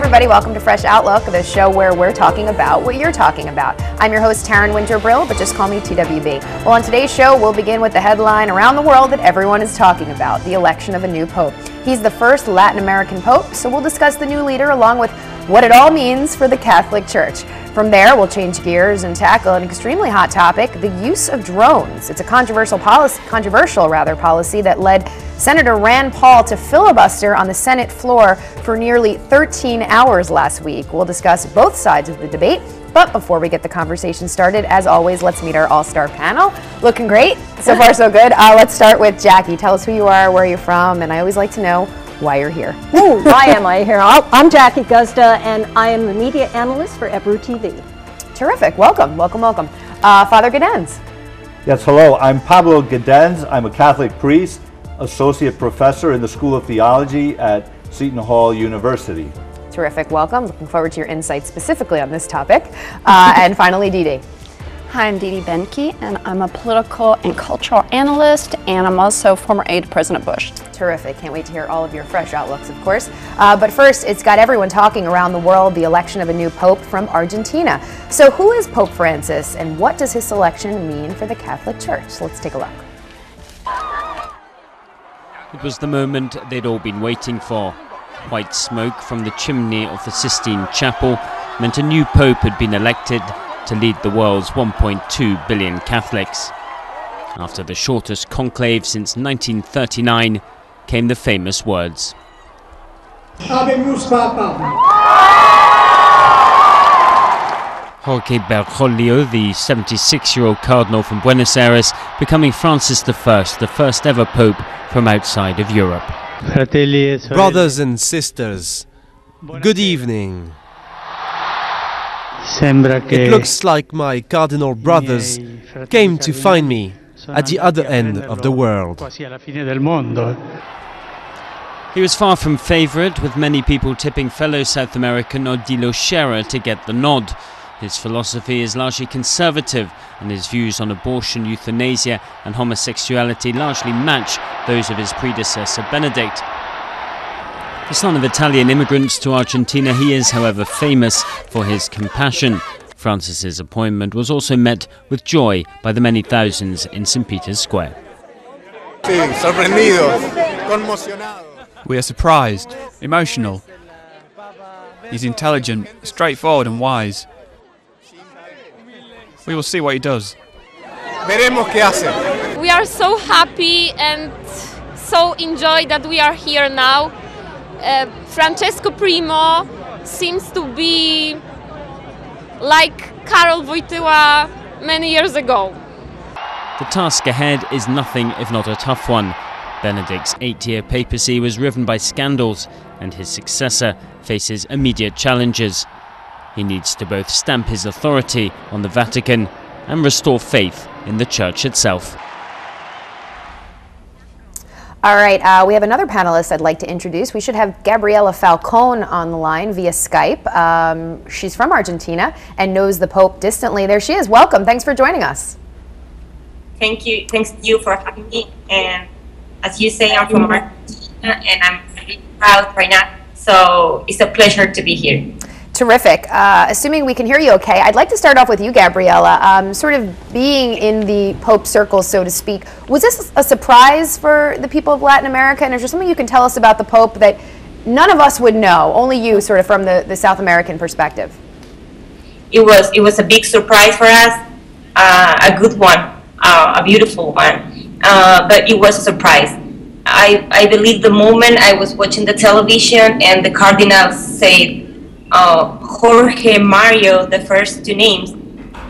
everybody, welcome to Fresh Outlook, the show where we're talking about what you're talking about. I'm your host, Taryn Brill, but just call me TWB. Well, on today's show, we'll begin with the headline around the world that everyone is talking about, the election of a new pope. He's the first Latin American pope, so we'll discuss the new leader along with what it all means for the Catholic Church. From there, we'll change gears and tackle an extremely hot topic, the use of drones. It's a controversial policy that led Senator Rand Paul to filibuster on the Senate floor for nearly 13 hours last week. We'll discuss both sides of the debate, but before we get the conversation started, as always, let's meet our all-star panel. Looking great. So far, so good. Let's start with Jackie. Tell us who you are, where you're from, and I always like to know why you're here. Ooh, why am I here? I'm Jackie Guzda, and I am the media analyst for Ebru TV. Terrific. Welcome, welcome, welcome. Father Gadenz. Yes, hello. I'm Pablo Gadenz. I'm a Catholic priest, associate professor in the School of Theology at Seton Hall University. Terrific. Welcome. Looking forward to your insights specifically on this topic. And finally, Dee Dee. Hi, I'm Dee Dee Benkie, and I'm a political and cultural analyst, and I'm also former aide to President Bush. Terrific. Can't wait to hear all of your fresh outlooks, of course. But first, it's got everyone talking around the world, the election of a new pope from Argentina. So who is Pope Francis, and what does his selection mean for the Catholic Church? Let's take a look. It was the moment they'd all been waiting for. White smoke from the chimney of the Sistine Chapel meant a new pope had been elected to lead the world's 1.2 billion Catholics. After the shortest conclave since 1939 came the famous words. Ave Mustafa. Jorge Bergoglio, the 76-year-old cardinal from Buenos Aires, becoming Francis I, the first ever pope from outside of Europe. Brothers and sisters, good evening. It looks like my cardinal brothers came to find me at the other end of the world. He was far from favourite, with many people tipping fellow South American Odilo Scherer to get the nod. His philosophy is largely conservative, and his views on abortion, euthanasia and homosexuality largely match those of his predecessor Benedict. The son of Italian immigrants to Argentina, he is, however, famous for his compassion. Francis's appointment was also met with joy by the many thousands in St. Peter's Square. We are surprised, emotional. He's intelligent, straightforward and wise. We will see what he does. We are so happy and so enjoy that we are here now. Francesco Primo seems to be like Karol Wojtyła many years ago. The task ahead is nothing if not a tough one. Benedict's 8-year papacy was riven by scandals, and his successor faces immediate challenges. He needs to both stamp his authority on the Vatican and restore faith in the Church itself. All right, we have another panelist I'd like to introduce. We should have Gabriella Falcone on the line via Skype. She's from Argentina and knows the Pope distantly. There she is. Welcome. Thanks for joining us. Thank you. Thanks to you for having me. And as you say, I'm from Argentina and I'm really proud right now. So it's a pleasure to be here. Terrific. Assuming we can hear you okay, I'd like to start off with you, Gabriella. Sort of being in the Pope circle, so to speak, was this a surprise for the people of Latin America? And is there something you can tell us about the Pope that none of us would know, only you, sort of from the South American perspective? It was a big surprise for us, a good one, a beautiful one, but it was a surprise. I believe the moment I was watching the television and the cardinal said, Jorge Mario, the first two names,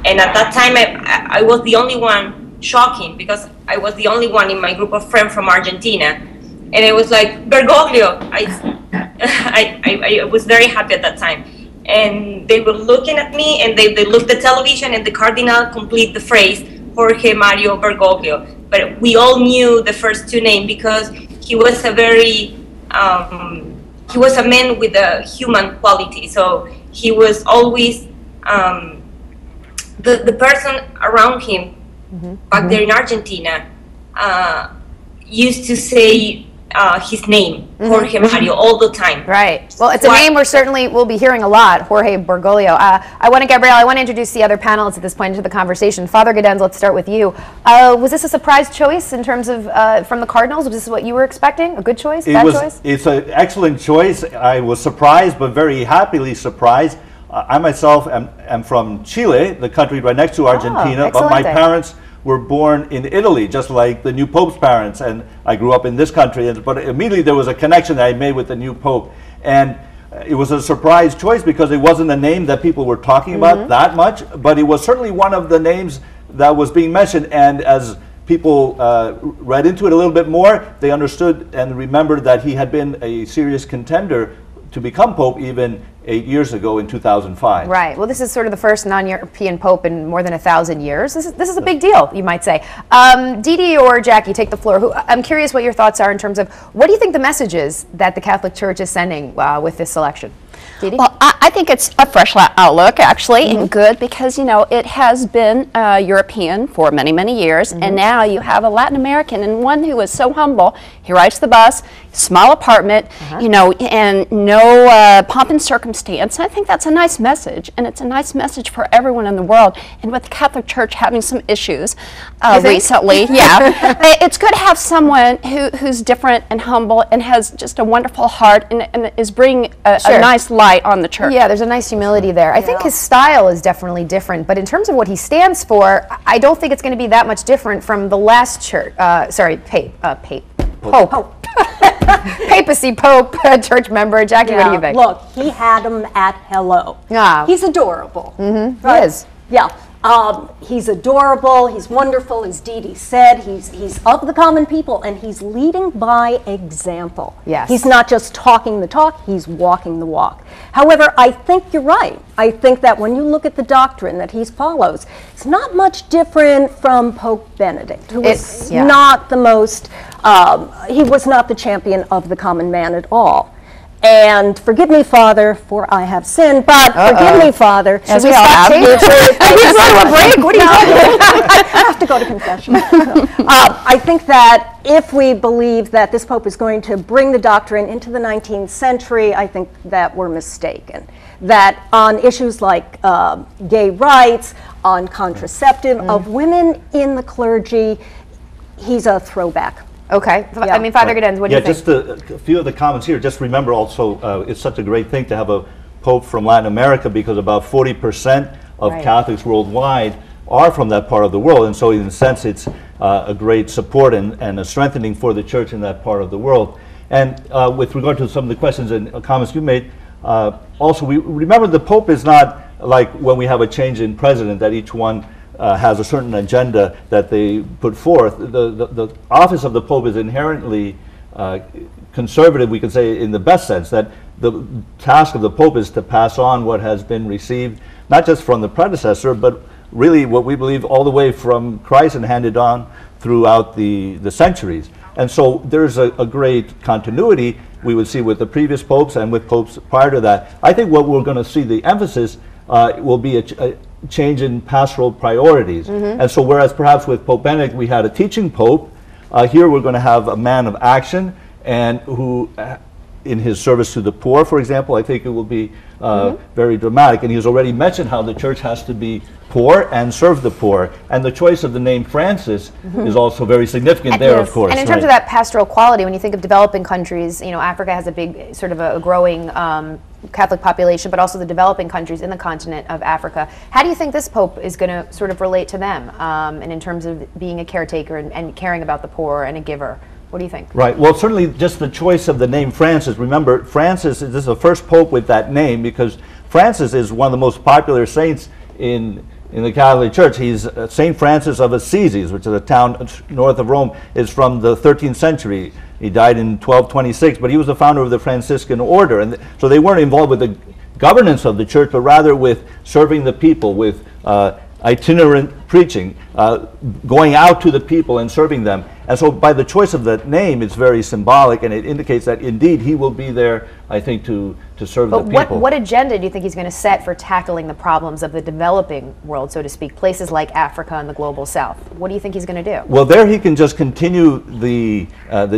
and at that time I was the only one shocking because I was the only one in my group of friends from Argentina, and it was like Bergoglio. I was very happy at that time, and they were looking at me and they looked at the television and the cardinal complete the phrase Jorge Mario Bergoglio, but we all knew the first two names because he was a very he was a man with a human quality, so he was always the person around him back there in Argentina used to say his name, Jorge Mario, all the time. Right. Well, it's a name we'll be hearing a lot, Jorge Bergoglio. Gabrielle, I want to introduce the other panelists at this point into the conversation. Father Gaudens, let's start with you. Was this a surprise choice in terms of from the Cardinals? Was this what you were expecting? A good choice? Bad choice? It's an excellent choice. I was surprised, but very happily surprised. I myself am from Chile, the country right next to Argentina, but my parents were born in Italy, just like the new Pope's parents, and I grew up in this country. But immediately there was a connection that I made with the new Pope, and it was a surprise choice because it wasn't a name that people were talking about that much, but it was certainly one of the names that was being mentioned. And as people read into it a little bit more, they understood and remembered that he had been a serious contender to become Pope even 8 years ago in 2005. Right. Well, this is sort of the first non-European Pope in more than 1,000 years. This is a big deal, you might say. Dee Dee or Jackie, take the floor. I'm curious what your thoughts are in terms of what do you think the message is that the Catholic Church is sending with this selection? Dee Dee? Well, I think it's a fresh outlook, actually, and good because, you know, it has been European for many, many years, and now you have a Latin American and one who is so humble. He rides the bus, small apartment, you know, and no pomp and circumstance. I think that's a nice message, and it's a nice message for everyone in the world. And with the Catholic Church having some issues recently, it's good to have someone who's different and humble and has just a wonderful heart and is bringing a nice light on the church. Yeah, there's a nice humility there. I think his style is definitely different, but in terms of what he stands for, I don't think it's going to be that much different from the last church. Pope. Papacy Pope, church member. Jackie, what do you think? Look, he had him at hello. He's adorable. Right? He is. Yeah. He's adorable, he's wonderful, as Dee Dee said, he's of the common people, and he's leading by example. Yes. He's not just talking the talk, he's walking the walk. However, I think you're right. I think that when you look at the doctrine that he follows, it's not much different from Pope Benedict, who was not the most, he was not the champion of the common man at all. And forgive me, Father, for I have sinned, but forgive me, Father. Should we stop tape? He's going to a break. What are you doing? I have to go to confession. I think that if we believe that this Pope is going to bring the doctrine into the 19th century, I think that we're mistaken. That on issues like gay rights, on contraceptive of women in the clergy, he's a throwback. Okay. I mean, Father Gaudens, what do you think? Just a few of the comments here. Just remember also, it's such a great thing to have a Pope from Latin America because about 40% of Catholics worldwide are from that part of the world. And so in a sense, it's a great support and a strengthening for the church in that part of the world. And with regard to some of the questions and comments you made, also, we remember the Pope is not like when we have a change in president that each one has a certain agenda that they put forth. The office of the Pope is inherently conservative, we could say, in the best sense, that the task of the Pope is to pass on what has been received, not just from the predecessor, but really what we believe all the way from Christ and handed on throughout the centuries. And so there's a great continuity we would see with the previous popes and with popes prior to that. I think what we're going to see, the emphasis will be a change in pastoral priorities. And so whereas perhaps with Pope Benedict we had a teaching Pope, here we're going to have a man of action and who in his service to the poor, for example, I think it will be very dramatic. And he's already mentioned how the church has to be poor and serve the poor. And the choice of the name Francis is also very significant there, of course. And in terms of that pastoral quality, when you think of developing countries, you know, Africa has a big, sort of a growing Catholic population, but also the developing countries in the continent of Africa. How do you think this Pope is going to sort of relate to them, and in terms of being a caretaker and caring about the poor and a giver? What do you think? Right. Well, certainly just the choice of the name Francis. Remember, Francis, this is the first Pope with that name because Francis is one of the most popular saints in the Catholic Church. He's Saint Francis of Assisi, which is a town north of Rome. Is from the 13th century. He died in 1226, but he was the founder of the Franciscan order. And so they weren't involved with the governance of the church, but rather with serving the people, with itinerant preaching, going out to the people and serving them. And so by the choice of that name, it's very symbolic, and it indicates that indeed he will be there, I think, to serve the people. What agenda do you think he's going to set for tackling the problems of the developing world, so to speak, places like Africa and the global south? What do you think he's going to do? Well, there he can just continue the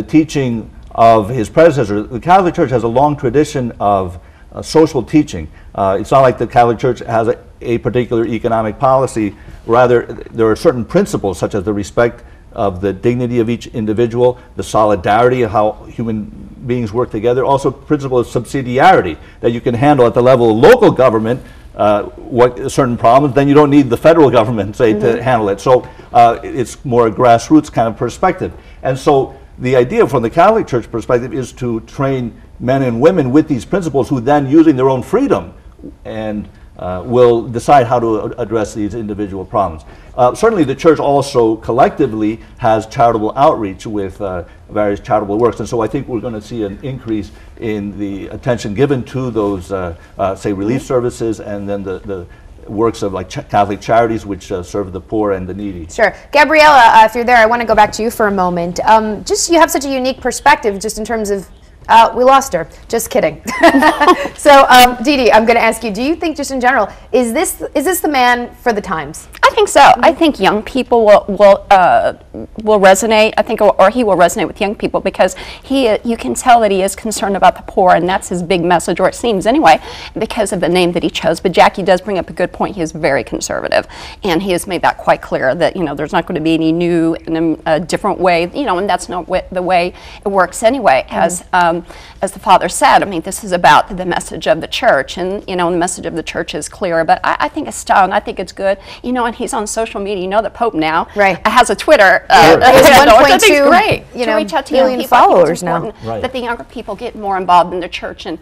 teaching of his predecessor. The Catholic Church has a long tradition of social teaching. It's not like the Catholic Church has a particular economic policy. Rather, there are certain principles, such as the respect of the dignity of each individual, the solidarity of how human beings work together, also principle of subsidiarity, that you can handle at the level of local government what certain problems, then you don't need the federal government, say, to handle it. So it's more a grassroots kind of perspective. And so the idea from the Catholic Church perspective is to train men and women with these principles, who then, using their own freedom, and will decide how to address these individual problems. Certainly the church also collectively has charitable outreach with various charitable works, and so I think we're going to see an increase in the attention given to those, say, relief services, and then the works of like Catholic charities which serve the poor and the needy. Sure. Gabriella, if you're there, I want to go back to you for a moment. Just, you have such a unique perspective just in terms of we lost her. Just kidding. So, Dee Dee, I'm going to ask you, do you think, just in general, is this the man for the times? I think so. I think young people will resonate. I think, or he will resonate with young people, because you can tell that he is concerned about the poor, and that's his big message, or it seems anyway, because of the name that he chose. But Jackie does bring up a good point. He is very conservative, and he has made that quite clear that there's not going to be any new and a different way, and that's not the way it works anyway. As the father said, I mean, this is about the message of the church, and the message of the church is clear. But I think it's style, and I think it's good. And he's on social media. The Pope now has a Twitter. I think it's great to reach out to billion young followers now. That the younger people get more involved in the church and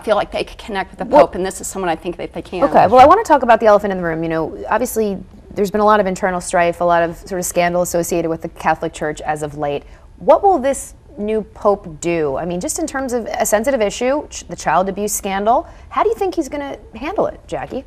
feel like they could connect with the Pope. And this is someone I think that they can. Okay. Well, I want to talk about the elephant in the room. Obviously, there's been a lot of internal strife, a lot of sort of scandal associated with the Catholic Church as of late. What will this new Pope do? I mean, just in terms of a sensitive issue, the child abuse scandal, how do you think he's going to handle it, Jackie?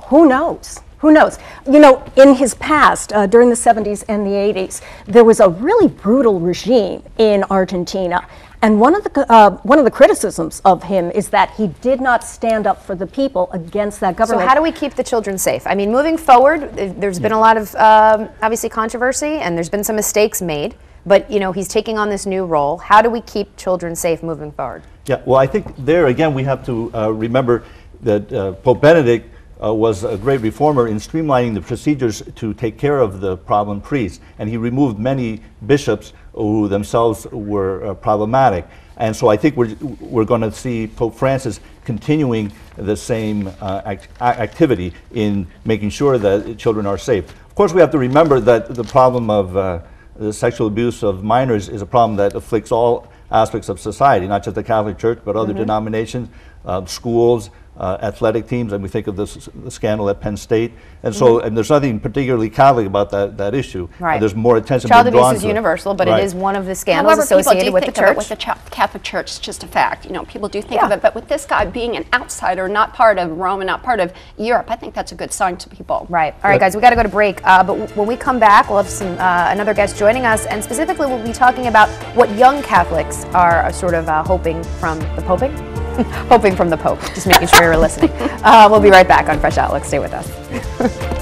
Who knows? Who knows? In his past, during the 70s and the 80s, there was a really brutal regime in Argentina. And one of the criticisms of him is that he did not stand up for the people against that government. So how do we keep the children safe? I mean, moving forward, there's been a lot of, obviously, controversy, and there's been some mistakes made. But, he's taking on this new role. How do we keep children safe moving forward? Yeah, well, I think there, again, we have to remember that Pope Benedict was a great reformer in streamlining the procedures to take care of the problem priests. And he removed many bishops who themselves were problematic. And so I think we're going to see Pope Francis continuing the same activity in making sure that children are safe. Of course, we have to remember that the problem of the sexual abuse of minors is a problem that afflicts all aspects of society, not just the Catholic Church, but other denominations, schools, athletic teams, and we think of the scandal at Penn State. And so, and there's nothing particularly Catholic about that issue. Right. There's more attention Child being drawn abuse is to universal, but it is one of the scandals However, associated with the church. With the Catholic Church, it's just a fact. People do think of it, but with this guy being an outsider, not part of Rome and not part of Europe, I think that's a good sign to people. Right. All right, guys, we got to go to break. But when we come back, we'll have some another guest joining us, and specifically, we'll be talking about what young Catholics are sort of hoping from the Poping. Hoping from the Pope. Just making sure you're listening. We'll be right back on Fresh Outlook. Stay with us.